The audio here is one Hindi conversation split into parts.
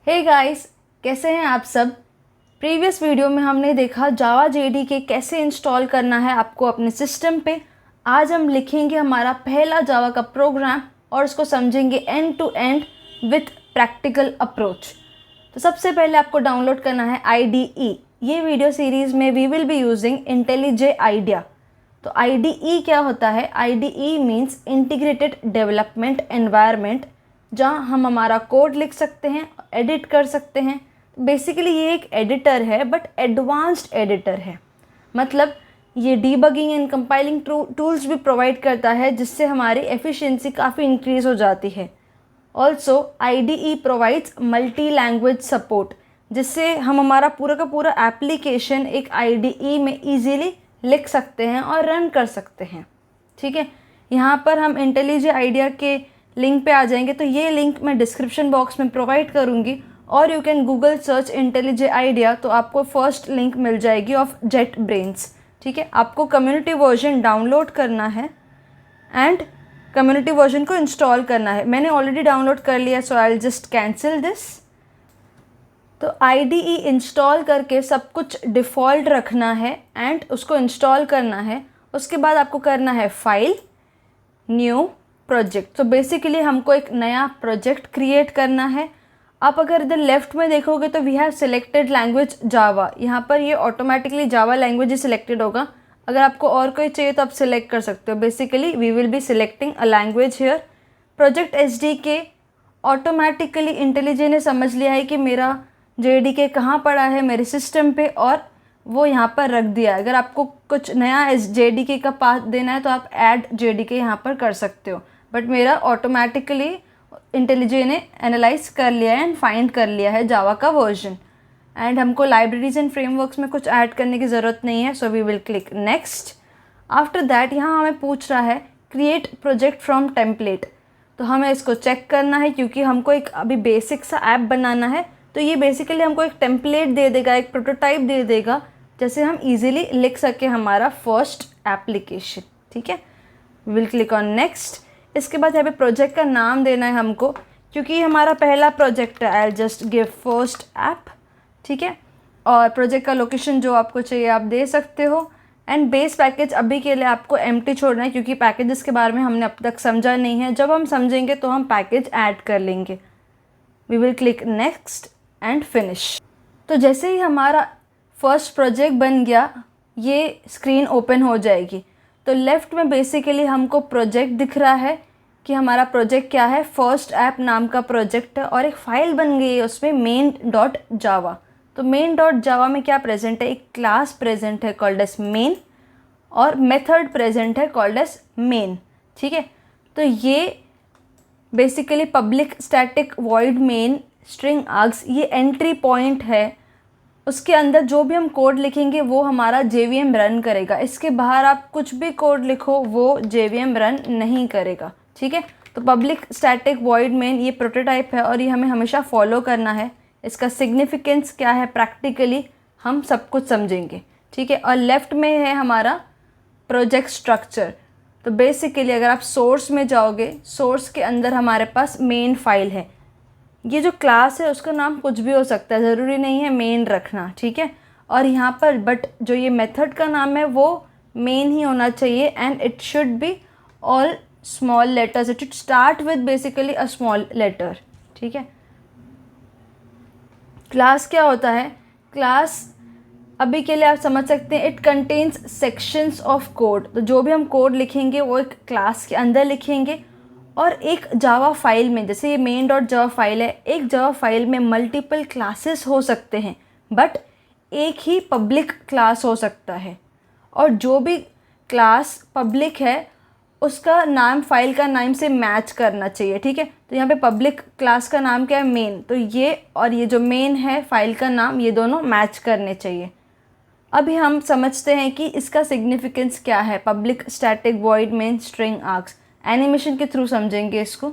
हे गाइस, कैसे हैं आप सब। प्रीवियस वीडियो में हमने देखा जावा जेडीके कैसे इंस्टॉल करना है आपको अपने सिस्टम पे। आज हम लिखेंगे हमारा पहला जावा का प्रोग्राम और उसको समझेंगे end to end with practical approach. तो सबसे पहले आपको डाउनलोड करना है IDE। ये वीडियो सीरीज़ में we will be using IntelliJ IDEA। तो IDE क्या होता है? IDE means integrated development environment, जहाँ हम हमारा कोड लिख सकते हैं, एडिट कर सकते हैं। बेसिकली ये एक एडिटर है बट एडवांस्ड एडिटर है। मतलब ये डीबगिंग एंड कंपाइलिंग टूल्स भी प्रोवाइड करता है, जिससे हमारी एफिशिएंसी काफ़ी इंक्रीज़ हो जाती है। Also IDE provides multi language support, जिससे हम हमारा पूरा का पूरा एप्लीकेशन एक IDE में ईजीली लिख सकते हैं और रन कर सकते हैं। ठीक है, यहाँ पर हम IntelliJ IDEA के लिंक पे आ जाएंगे, तो ये लिंक मैं डिस्क्रिप्शन बॉक्स में प्रोवाइड करूँगी और you can Google search IntelliJ IDEA, तो आपको फर्स्ट लिंक मिल जाएगी ऑफ JetBrains। ठीक है, आपको कम्युनिटी वर्जन डाउनलोड करना है एंड कम्युनिटी वर्जन को इंस्टॉल करना है। मैंने ऑलरेडी डाउनलोड कर लिया, so I will just cancel this. तो IDE इंस्टॉल करके सब कुछ डिफ़ॉल्ट रखना है एंड उसको इंस्टॉल करना है। उसके बाद आपको करना है फाइल, न्यू प्रोजेक्ट। तो बेसिकली हमको एक नया प्रोजेक्ट क्रिएट करना है। आप अगर इधर लेफ्ट में देखोगे तो we have selected language Java. यहाँ पर ये ऑटोमेटिकली जावा लैंग्वेज ही सिलेक्टेड होगा। अगर आपको और कोई चाहिए तो आप सिलेक्ट कर सकते हो। Basically we will be selecting a language here. Project SDK automatically IntelliJ ने समझ लिया है कि मेरा JDK कहाँ पड़ा है मेरे सिस्टम पे, और वो यहाँ पर रख दिया है। अगर आपको कुछ नया JDK का पाथ देना है तो आप ऐड JDK यहाँ पर कर सकते हो, बट मेरा ऑटोमेटिकली IntelliJ ने एनालाइज कर लिया है एंड फाइंड कर लिया है जावा का वर्जन। एंड हमको लाइब्रेरीज एंड फ्रेमवर्क्स में कुछ ऐड करने की ज़रूरत नहीं है, so we will click next. After that यहाँ हमें पूछ रहा है क्रिएट प्रोजेक्ट फ्रॉम टेम्पलेट। तो हमें इसको चेक करना है क्योंकि हमको एक अभी बेसिक सा ऐप बनाना है। तो ये बेसिकली हमको एक टेम्पलेट दे देगा, एक प्रोटोटाइप दे देगा, जैसे हम इजीली लिख सके हमारा फर्स्ट एप्लीकेशन। ठीक है, विल क्लिक ऑन नेक्स्ट। इसके बाद यहाँ पे प्रोजेक्ट का नाम देना है हमको, क्योंकि हमारा पहला प्रोजेक्ट है। I just give first app. ठीक है, और प्रोजेक्ट का लोकेशन जो आपको चाहिए आप दे सकते हो। एंड बेस पैकेज अभी के लिए आपको एम्प्टी छोड़ना है, क्योंकि पैकेजेस के बारे में हमने अब तक समझा नहीं है। जब हम समझेंगे तो हम पैकेज ऐड कर लेंगे। We will click next and finish. तो जैसे ही हमारा फर्स्ट प्रोजेक्ट बन गया, ये स्क्रीन ओपन हो जाएगी। तो लेफ़्ट में बेसिकली हमको प्रोजेक्ट दिख रहा है कि हमारा प्रोजेक्ट क्या है, फर्स्ट ऐप नाम का प्रोजेक्ट है, और एक फ़ाइल बन गई है उसमें main.java। तो main.java में क्या प्रेजेंट है? एक क्लास प्रेजेंट है कॉल्ड एस मेन, और मेथड प्रेजेंट है कॉल्ड एस मेन। ठीक है, तो ये basically public static void main string args ये एंट्री पॉइंट है। उसके अंदर जो भी हम कोड लिखेंगे वो हमारा JVM रन करेगा। इसके बाहर आप कुछ भी कोड लिखो वो JVM रन नहीं करेगा। ठीक है, तो पब्लिक स्टैटिक वॉइड मेन ये प्रोटोटाइप है और ये हमें हमेशा फॉलो करना है। इसका सिग्निफिकेंस क्या है प्रैक्टिकली हम सब कुछ समझेंगे। ठीक है, और लेफ़्ट में है हमारा प्रोजेक्ट स्ट्रक्चर। तो बेसिकली अगर आप सोर्स में जाओगे, सोर्स के अंदर हमारे पास मेन फाइल है। ये जो क्लास है उसका नाम कुछ भी हो सकता है, ज़रूरी नहीं है मेन रखना। ठीक है, और यहाँ पर बट जो ये मेथड का नाम है वो मेन ही होना चाहिए, and it should be all small letters. It should start with basically a small letter. ठीक है, क्लास क्या होता है? क्लास अभी के लिए आप समझ सकते हैं, it contains sections of code. तो जो भी हम कोड लिखेंगे वो एक क्लास के अंदर लिखेंगे, और एक जावा फाइल में, जैसे ये main.java फाइल है, एक जावा फाइल में मल्टीपल क्लासेस हो सकते हैं, बट एक ही पब्लिक क्लास हो सकता है। और जो भी क्लास पब्लिक है उसका नाम फाइल का नाम से मैच करना चाहिए। ठीक है, तो यहाँ पे पब्लिक क्लास का नाम क्या है? मेन। तो ये और ये जो मेन है फाइल का नाम, ये दोनों मैच करने चाहिए। अभी हम समझते हैं कि इसका सिग्निफिकेंस क्या है। Public static void main string args, animation के थ्रू समझेंगे इसको।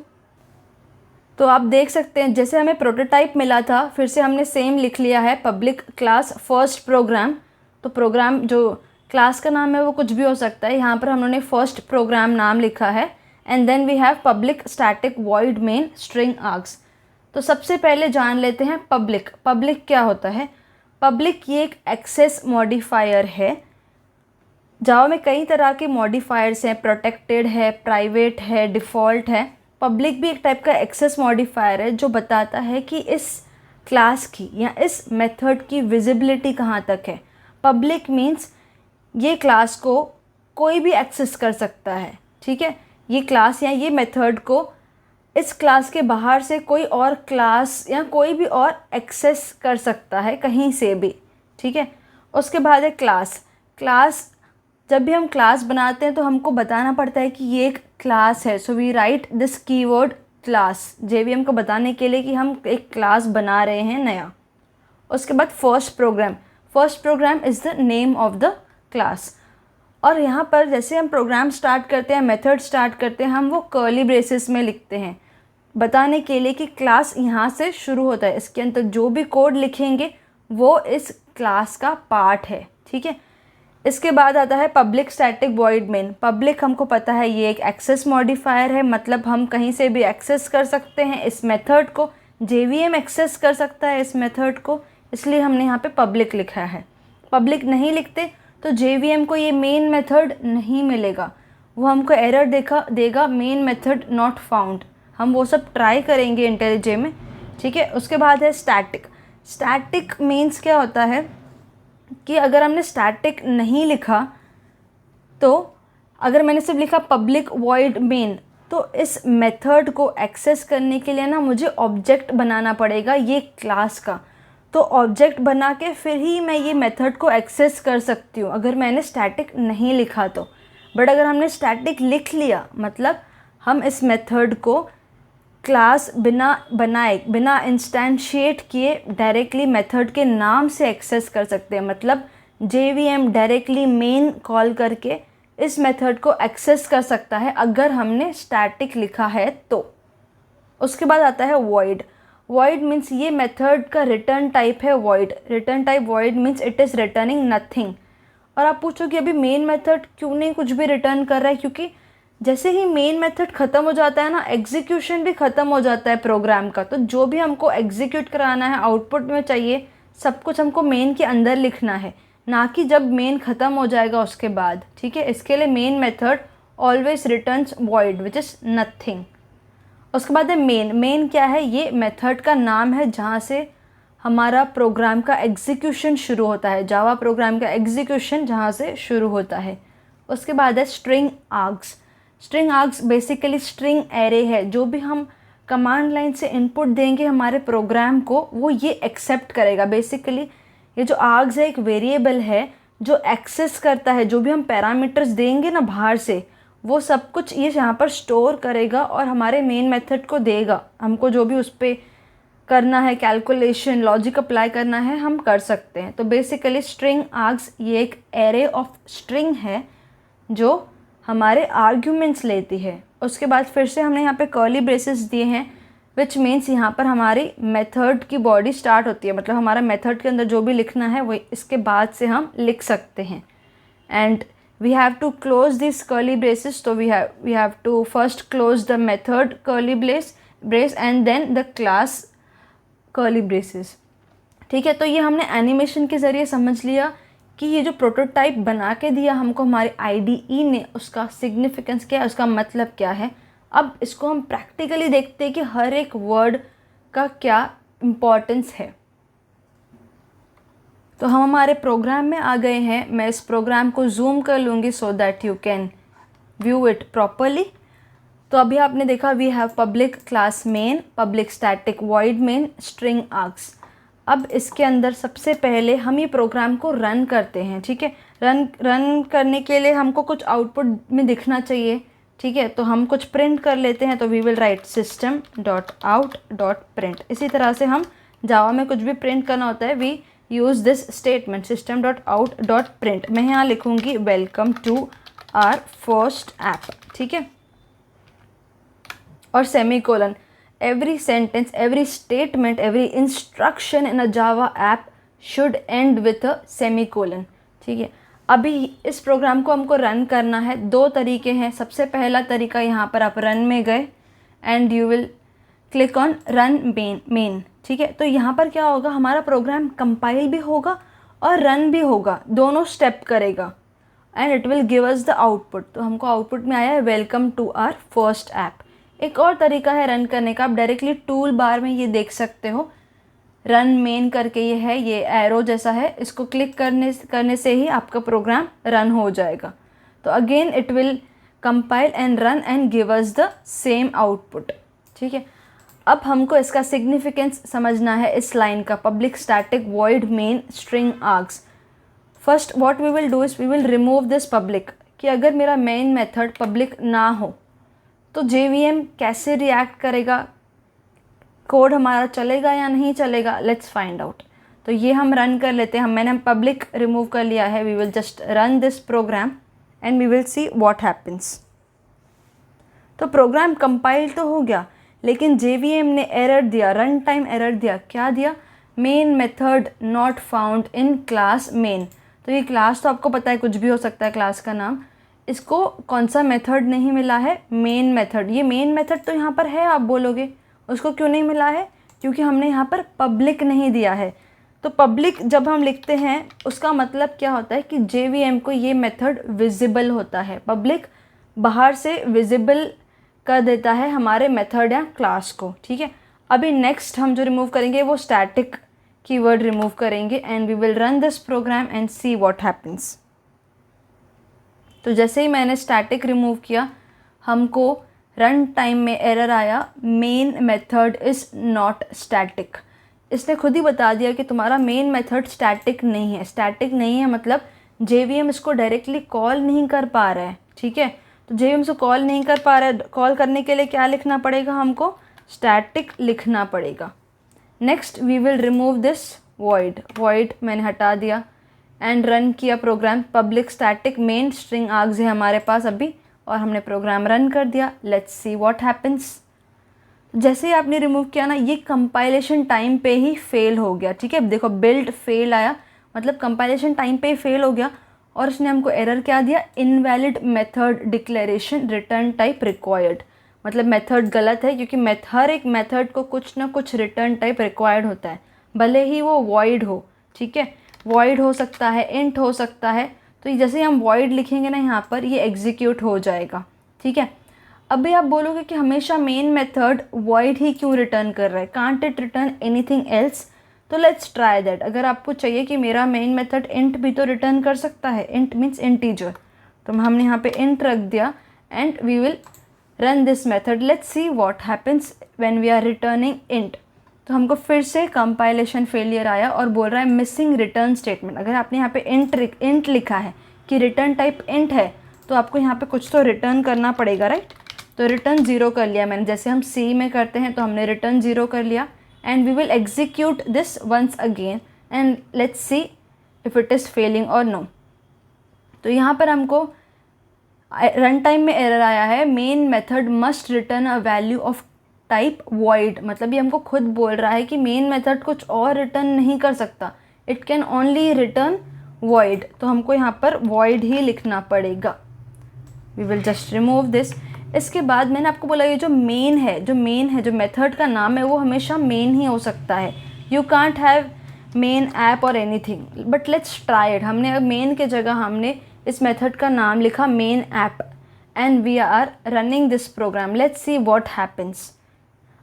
तो आप देख सकते हैं जैसे हमें प्रोटोटाइप मिला था, फिर से हमने सेम लिख लिया है पब्लिक क्लास फर्स्ट प्रोग्राम। तो प्रोग्राम जो क्लास का नाम है वो कुछ भी हो सकता है। यहाँ पर हमने फर्स्ट प्रोग्राम नाम लिखा है, and then we have public static void main string args. तो सबसे पहले जान लेते हैं पब्लिक। पब्लिक क्या होता है? पब्लिक ये एक एक्सेस मॉडिफायर है। जावा में कई तरह के मॉडिफायर्स हैं, प्रोटेक्टेड है, प्राइवेट है, डिफ़ॉल्ट है। पब्लिक भी एक टाइप का एक्सेस मॉडिफायर है जो बताता है कि इस क्लास की या इस मेथड की विजिबिलिटी कहाँ तक है। पब्लिक मीन्स ये क्लास को कोई भी एक्सेस कर सकता है, ठीक है। ये क्लास या ये मेथड को इस क्लास के बाहर से कोई और क्लास या कोई भी और एक्सेस कर सकता है कहीं से भी, ठीक है। उसके बाद है क्लास। क्लास, जब भी हम क्लास बनाते हैं तो हमको बताना पड़ता है कि ये एक क्लास है। So we write this keyword class JVM को बताने के लिए कि हम एक क्लास बना रहे हैं नया। उसके बाद first program. First program is the name of the class. और यहाँ पर जैसे हम प्रोग्राम स्टार्ट करते हैं, मेथड स्टार्ट करते हैं, हम वो कर्ली ब्रेसेस में लिखते हैं बताने के लिए कि क्लास यहाँ से शुरू होता है। इसके अंदर जो भी कोड लिखेंगे वो इस क्लास का पार्ट है, ठीक है। इसके बाद आता है public static void main. Public हमको पता है ये एक एक्सेस मॉडिफायर है, मतलब हम कहीं से भी एक्सेस कर सकते हैं इस मेथड को। जेवीएम एक्सेस कर सकता है इस मेथड को, इसलिए हमने यहाँ पे पब्लिक लिखा है। पब्लिक नहीं लिखते तो जेवीएम को ये मेन मेथड नहीं मिलेगा, वो हमको एरर देगा मेन मेथड नॉट फाउंड। हम वो सब ट्राई करेंगे इंटेलिजे में, ठीक है। उसके बाद है स्टैटिक। स्टैटिक मीन्स क्या होता है कि अगर हमने स्टैटिक नहीं लिखा तो अगर मैंने सिर्फ लिखा पब्लिक वॉइड मेन, तो इस मेथड को एक्सेस करने के लिए ना मुझे ऑब्जेक्ट बनाना पड़ेगा ये क्लास का। तो ऑब्जेक्ट बना के फिर ही मैं ये मेथड को एक्सेस कर सकती हूँ अगर मैंने स्टैटिक नहीं लिखा तो। बट अगर हमने स्टैटिक लिख लिया, मतलब हम इस मेथड को क्लास बिना इंस्टेंशिएट किए डायरेक्टली मेथड के नाम से एक्सेस कर सकते हैं। मतलब जेवीएम डायरेक्टली मेन कॉल करके इस मेथड को एक्सेस कर सकता है अगर हमने स्टैटिक लिखा है तो। उसके बाद आता है वॉइड। वॉइड मीन्स ये मेथड का रिटर्न टाइप है void. Return type void means it is returning nothing. और आप पूछो कि अभी मेन मेथड क्यों नहीं कुछ भी रिटर्न कर रहा है? क्योंकि जैसे ही मेन मेथड ख़त्म हो जाता है ना, एग्जीक्यूशन भी ख़त्म हो जाता है प्रोग्राम का। तो जो भी हमको एग्जीक्यूट कराना है, आउटपुट में चाहिए, सब कुछ हमको मेन के अंदर लिखना है, ना कि जब मेन ख़त्म हो जाएगा उसके बाद, ठीक है। इसके लिए main method always returns void which is nothing. उसके बाद है मेन। मेन क्या है? ये मेथड का नाम है जहाँ से हमारा प्रोग्राम का एग्जीक्यूशन शुरू होता है। जावा प्रोग्राम का एग्जीक्यूशन जहाँ से शुरू होता है। उसके बाद है string args. String args basically string array है। जो भी हम कमांड लाइन से इनपुट देंगे हमारे प्रोग्राम को, वो ये एक्सेप्ट करेगा। बेसिकली ये जो आर्ग्स है एक वेरिएबल है जो एक्सेस करता है, जो भी हम पैरामीटर्स देंगे ना बाहर से, वो सब कुछ ये यहाँ पर स्टोर करेगा और हमारे मेन मेथड को देगा। हमको जो भी उस पर करना है, कैलकुलेशन, लॉजिक अप्लाई करना है, हम कर सकते हैं। तो बेसिकली स्ट्रिंग आर्ग्स ये एक एरे ऑफ स्ट्रिंग है जो हमारे आर्ग्यूमेंट्स लेती है। उसके बाद फिर से हमने यहाँ पे कर्ली ब्रेसेस दिए हैं, विच मीन्स यहाँ पर हमारी मेथड की बॉडी स्टार्ट होती है। मतलब हमारा मेथड के अंदर जो भी लिखना है वो इसके बाद से हम लिख सकते हैं। And we have to close these curly braces, so we have to first close the method curly brace and then the class curly braces, ठीक है। तो ये हमने एनिमेशन के ज़रिए समझ लिया कि ये जो प्रोटोटाइप बना के दिया हमको हमारे IDE ने, उसका सिग्निफिकेंस क्या है, उसका मतलब क्या है। अब इसको हम प्रैक्टिकली देखते हैं कि हर एक वर्ड का क्या इम्पोर्टेंस है। तो हम हमारे प्रोग्राम में आ गए हैं। मैं इस प्रोग्राम को जूम कर लूँगी so that you can view it properly. तो अभी आपने देखा we have public class main, public static void main, string args. अब इसके अंदर सबसे पहले हम ये प्रोग्राम को रन करते हैं, ठीक है। रन करने के लिए हमको कुछ आउटपुट में दिखना चाहिए, ठीक है। तो हम कुछ प्रिंट कर लेते हैं। तो वी विल राइट system.out.print। इसी तरह से हम जावा में कुछ भी प्रिंट करना होता है, we use this statement system.out.print। मैं यहाँ लिखूँगी welcome to our first app, ठीक है। और semicolon. Every sentence, every statement, every instruction in a Java app should end with a semicolon, ठीक है। अभी इस प्रोग्राम को हमको रन करना है। दो तरीके हैं। सबसे पहला तरीका, यहाँ पर आप रन में गए and you will click on run main. ठीक है, तो यहाँ पर क्या होगा, हमारा प्रोग्राम कंपाइल भी होगा और रन भी होगा, दोनों स्टेप करेगा and it will give us the output. तो हमको आउटपुट में आया है welcome to our first app. एक और तरीका है रन करने का, आप डायरेक्टली टूल बार में ये देख सकते हो, रन मेन करके ये है, ये एरो जैसा है, इसको क्लिक करने से ही आपका प्रोग्राम रन हो जाएगा। तो again it will compile and run and give us the same output. ठीक है, अब हमको इसका सिग्निफिकेंस समझना है इस लाइन का, public static void main string args. First what we will do is we will remove this public, कि अगर मेरा मेन मेथड पब्लिक ना हो तो JVM कैसे रिएक्ट करेगा, कोड हमारा चलेगा या नहीं चलेगा, लेट्स फाइंड आउट। तो ये हम रन कर लेते हैं, मैंने पब्लिक रिमूव कर लिया है। We will just run this program and we will see what happens. तो प्रोग्राम कंपाइल तो हो गया, लेकिन JVM ने एरर दिया, रन टाइम एरर दिया। क्या दिया, main method not found in class main. तो ये क्लास तो आपको पता है कुछ भी हो सकता है क्लास का नाम, इसको कौन सा मेथड नहीं मिला है, मेन मेथड। ये मेन मेथड तो यहाँ पर है, आप बोलोगे उसको क्यों नहीं मिला है, क्योंकि हमने यहाँ पर पब्लिक नहीं दिया है। तो पब्लिक जब हम लिखते हैं उसका मतलब क्या होता है कि JVM को ये मेथड विजिबल होता है, पब्लिक बाहर से विजिबल कर देता है हमारे मेथड या क्लास को। ठीक है, अभी नेक्स्ट हम जो रिमूव करेंगे वो स्टैटिक कीवर्ड रिमूव करेंगे and we will run this program and see what happens. तो जैसे ही मैंने स्टैटिक रिमूव किया, हमको रन टाइम में एरर आया, main method is not static. इसने खुद ही बता दिया कि तुम्हारा मेन मेथड स्टैटिक नहीं है। स्टैटिक नहीं है मतलब JVM इसको डायरेक्टली कॉल नहीं कर पा रहा है। ठीक है, तो JVM इसको कॉल नहीं कर पा रहा है, कॉल करने के लिए क्या लिखना पड़ेगा, हमको स्टैटिक लिखना पड़ेगा। Next we will remove this void मैंने हटा दिया एंड रन किया program. Public static main string args है हमारे पास अभी, और हमने प्रोग्राम रन कर दिया। Let's see what happens. जैसे ही आपने रिमूव किया ना, ये कंपाइलेशन टाइम पे ही फेल हो गया। ठीक है, देखो बिल्ड फेल आया, मतलब कंपाइलेशन टाइम पे ही फेल हो गया। और उसने हमको एरर क्या दिया, invalid method declaration return type required. मतलब मेथड गलत है, क्योंकि हर एक मेथड को कुछ ना कुछ रिटर्न टाइप रिक्वायर्ड होता है, भले ही वो वॉइड हो। ठीक है, वॉइड हो सकता है, इंट हो सकता है। तो जैसे ही हम वॉइड लिखेंगे ना यहाँ पर, ये एग्जीक्यूट हो जाएगा। ठीक है, अभी आप बोलोगे कि हमेशा मेन मेथड वॉइड ही क्यों रिटर्न कर रहा है, can't it return anything else. तो लेट्स ट्राई दैट। अगर आपको चाहिए कि मेरा मेन मेथड इंट भी तो रिटर्न कर सकता है, इंट मीन्स इंटीजर, तो हमने यहाँ पे इंट रख दिया and we will run this method. Let's see what happens when we are returning int. तो हमको फिर से कंपाइलेशन फेलियर आया और बोल रहा है मिसिंग रिटर्न स्टेटमेंट। अगर आपने यहाँ पे इंट लिखा है कि रिटर्न टाइप इंट है, तो आपको यहाँ पे कुछ तो रिटर्न करना पड़ेगा, राइट। तो रिटर्न 0 कर लिया मैंने, जैसे हम C में करते हैं, तो हमने रिटर्न 0 कर लिया and we will execute this once again and let's see if it is failing और नो। तो यहाँ पर हमको रन टाइम में एरर आया है, main method must return a value of type void. मतलब ये हमको खुद बोल रहा है कि मेन मेथड कुछ और रिटर्न नहीं कर सकता, it can only return void. तो हमको यहाँ पर वॉइड ही लिखना पड़ेगा। We will just remove this. इसके बाद मैंने आपको बोला ये जो मेन है, जो मेथड का नाम है, वो हमेशा मेन ही हो सकता है। You can't have main app और anything, but let's try it. हमने मेन के जगह हमने इस मेथड का नाम लिखा main app and we are running this program. Let's see what happens.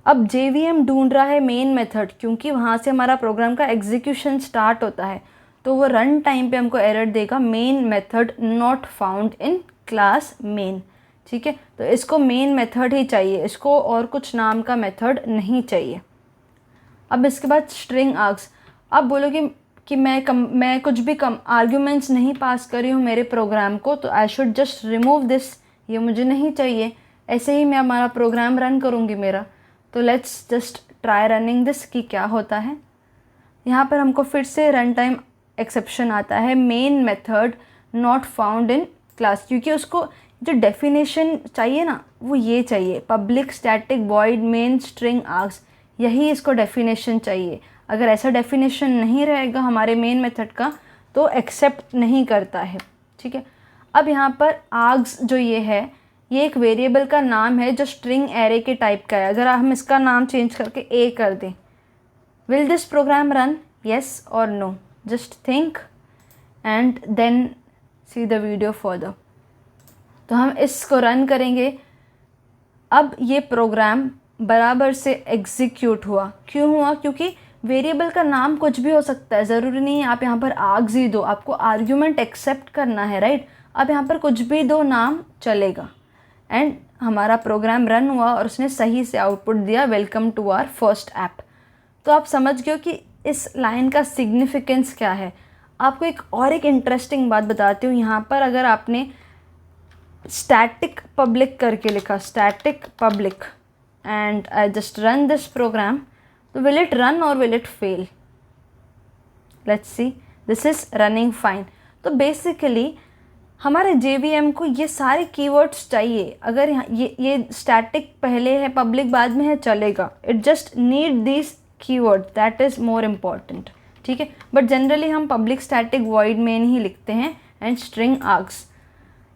अब JVM ढूंढ रहा है मेन मेथड, क्योंकि वहाँ से हमारा प्रोग्राम का एग्जीक्यूशन स्टार्ट होता है। तो वो रन टाइम पे हमको एरर देगा, main method not found in class main. ठीक है, तो इसको मेन मेथड ही चाहिए, इसको और कुछ नाम का मेथड नहीं चाहिए। अब इसके बाद स्ट्रिंग आर्ग्स। अब बोलोगे कि मैं कुछ भी कम आर्ग्यूमेंट्स नहीं पास कर रही हूँ मेरे प्रोग्राम को, तो I should just remove this, ये मुझे नहीं चाहिए, ऐसे ही मैं हमारा प्रोग्राम रन करूँगी मेरा। तो let's just try running this कि क्या होता है। यहाँ पर हमको फिर से रन टाइम एक्सेप्शन आता है, main method not found in class, क्योंकि उसको जो डेफिनेशन चाहिए ना, वो ये चाहिए, public static void main string args, यही इसको डेफिनेशन चाहिए। अगर ऐसा डेफिनेशन नहीं रहेगा हमारे मेन मेथड का, तो एक्सेप्ट नहीं करता है। ठीक है, अब यहाँ पर आर्ग्स जो ये है, ये एक वेरिएबल का नाम है जो स्ट्रिंग एरे के टाइप का है। अगर हम इसका नाम चेंज करके ए कर दें, will this program run? Yes और no? Just think and then see the video further. तो हम इसको रन करेंगे। अब ये प्रोग्राम बराबर से एग्जीक्यूट हुआ। क्यों हुआ? क्योंकि वेरिएबल का नाम कुछ भी हो सकता है, ज़रूरी नहीं है आप यहाँ पर आर्ग्स ही दो, आपको आर्ग्यूमेंट एक्सेप्ट करना है, राइट। आप यहाँ पर कुछ भी दो, नाम चलेगा। एंड हमारा प्रोग्राम रन हुआ और उसने सही से आउटपुट दिया, welcome to our first app. तो आप समझ गए हो कि इस लाइन का सिग्निफिकेंस क्या है। आपको एक इंटरेस्टिंग बात बताती हूँ। यहाँ पर अगर आपने स्टैटिक पब्लिक करके लिखा, static public, and I just run this program, तो विल इट रन और will it fail? Let's see, this is running fine. तो बेसिकली हमारे JVM को ये सारे कीवर्ड्स चाहिए। अगर ये स्टैटिक पहले है, पब्लिक बाद में है, चलेगा। It just need this keyword, that is more important, ठीक है। बट जनरली हम पब्लिक स्टैटिक वॉइड मेन ही लिखते हैं एंड स्ट्रिंग आर्ग्स।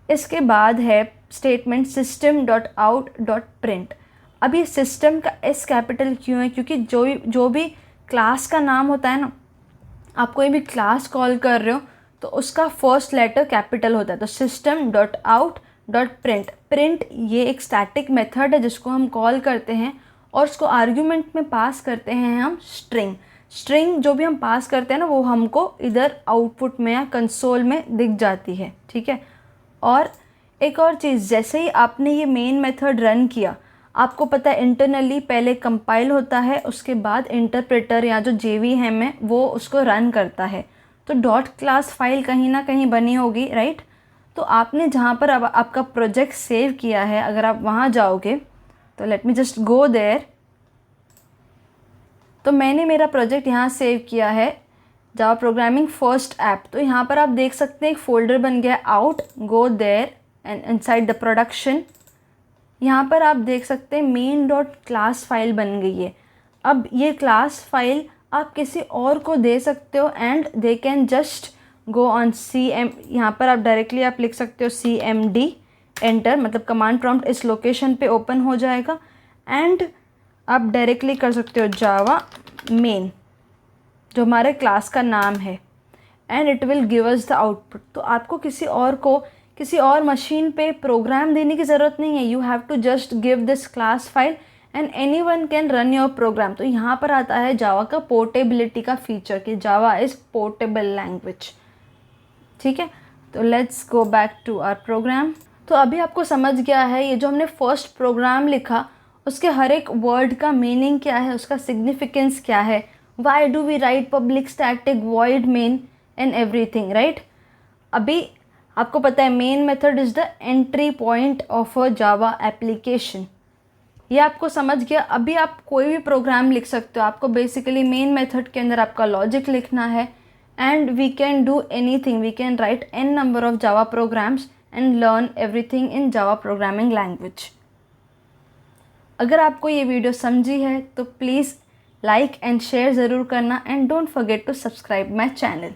इसके बाद है स्टेटमेंट system.out.print। अब ये सिस्टम का S कैपिटल क्यों है? क्योंकि जो भी क्लास का नाम होता है ना, आप कोई भी क्लास कॉल कर रहे हो तो उसका फर्स्ट लेटर कैपिटल होता है। तो system.out.print, प्रिंट ये एक स्टैटिक मेथड है जिसको हम कॉल करते हैं और उसको आर्ग्यूमेंट में पास करते हैं हम स्ट्रिंग जो भी हम पास करते हैं ना, वो हमको इधर आउटपुट में या कंसोल में दिख जाती है, ठीक है। और एक और चीज़, जैसे ही आपने ये मेन मेथड रन किया, आपको पता है इंटरनली पहले कंपाइल होता है, उसके बाद इंटरप्रेटर या जो JVM है वो उसको रन करता है। तो डॉट क्लास फाइल कहीं ना कहीं बनी होगी, राइट। तो आपने जहाँ पर अब आपका प्रोजेक्ट सेव किया है, अगर आप वहाँ जाओगे तो let me just go there. तो मैंने मेरा प्रोजेक्ट यहाँ सेव किया है, जावा प्रोग्रामिंग फर्स्ट ऐप। तो यहाँ पर आप देख सकते हैं एक फ़ोल्डर बन गया out, go there and inside the production. यहाँ पर आप देख सकते हैं मेन डॉट क्लास फाइल बन गई है। अब ये क्लास फाइल आप किसी और को दे सकते हो and they can just go on CM। यहाँ पर आप डायरेक्टली आप लिख सकते हो CMD एंटर, मतलब कमांड प्रॉम्प्ट इस लोकेशन पे ओपन हो जाएगा एंड आप डायरेक्टली कर सकते हो जावा मेन, जो हमारे क्लास का नाम है, and it will give us the output. तो आपको किसी और मशीन पे प्रोग्राम देने की ज़रूरत नहीं है। You have to just give this class file and anyone can run your program. तो यहाँ पर आता है जावा का पोर्टेबिलिटी का फीचर कि जावा इज़ पोर्टेबल लैंग्वेज, ठीक है। तो let's go back to our program. तो अभी आपको समझ गया है ये जो हमने फर्स्ट प्रोग्राम लिखा उसके हर एक वर्ड का मीनिंग क्या है, उसका सिग्निफिकेंस क्या है, why do we write public static void main and everything, right. अभी आपको पता है main method is the entry point of a Java application. ये आपको समझ गया। अभी आप कोई भी प्रोग्राम लिख सकते हो, आपको बेसिकली मेन मेथड के अंदर आपका लॉजिक लिखना है and we can do anything, we can write n number of Java programs and learn everything in Java programming language. अगर आपको ये वीडियो समझी है तो प्लीज़ लाइक एंड शेयर ज़रूर करना and don't forget to subscribe my channel.